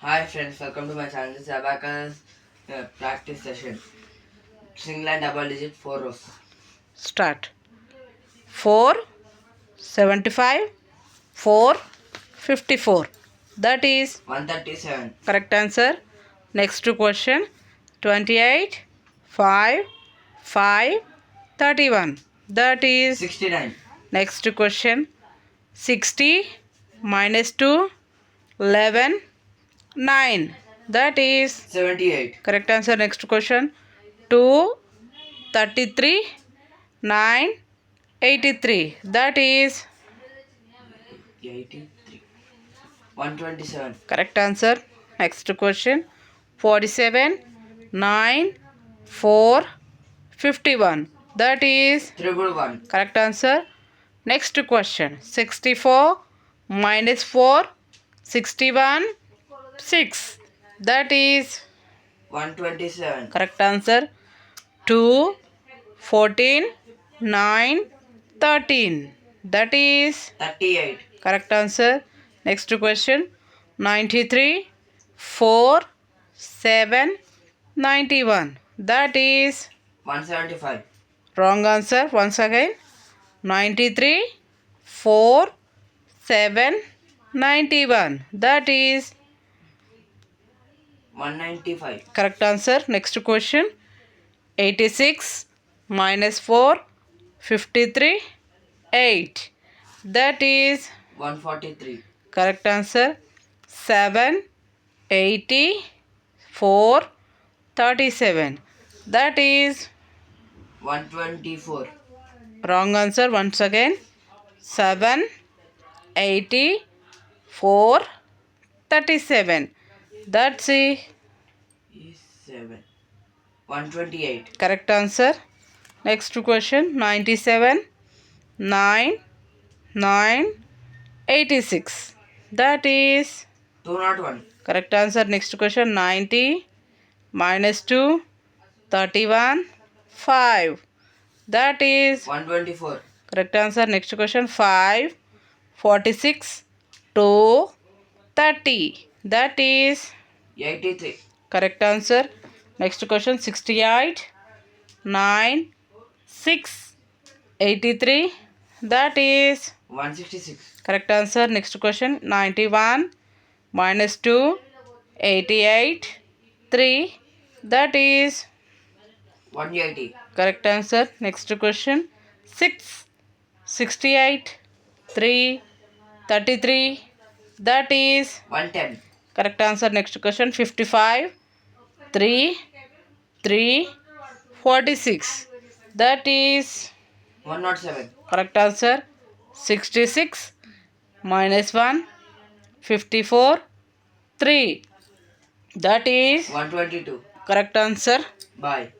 Hi friends, welcome to my channel. This is Abacus practice session. Single and double digit 4 rows. Start. 4, 75, 4, 54. That is 137, correct answer. Next question. 28, 5, 5, 31. That is 69, next question. 60 minus 2, 11, 9. That is 78, correct answer. Next question. 2, 33, 9, 83. That is 83, 127, correct answer. Next question. 47, 9, 4, 51. That is 111, correct answer. Next question. 64 minus 4, 61, 6. That is 127, correct answer. 2, 14, 9, 13. That is 38, correct answer. Next question. 93, 4, 7, 91. That is 175, wrong answer. Once again. 93, 4, 7, 91. That is 195, correct answer. Next question. 86 minus 4, 53, 8. That is 143, correct answer. 7, 80, 4, 37. That is 124, wrong answer. Once again. 7, 80, 4, 37. That's the 7, 128, correct answer. Next question. 97, 9, 9, 86. That is 201, correct answer. Next question. 90 minus 2, 31, 5. That is 124, correct answer. Next question. 5, 46, 2, 30. That is 83, correct answer. Next question. 68, 9, 6, 83. That is 166, correct answer. Next question. 91 minus 2, 88, 3. That is 180, correct answer. Next question. 6, 68, 3, 33. That is 110, correct answer. Next question. 55, 3, 3, 46. That is 107, correct answer. 66 minus 1, 54, 3. That is 122. correct answer. Bye.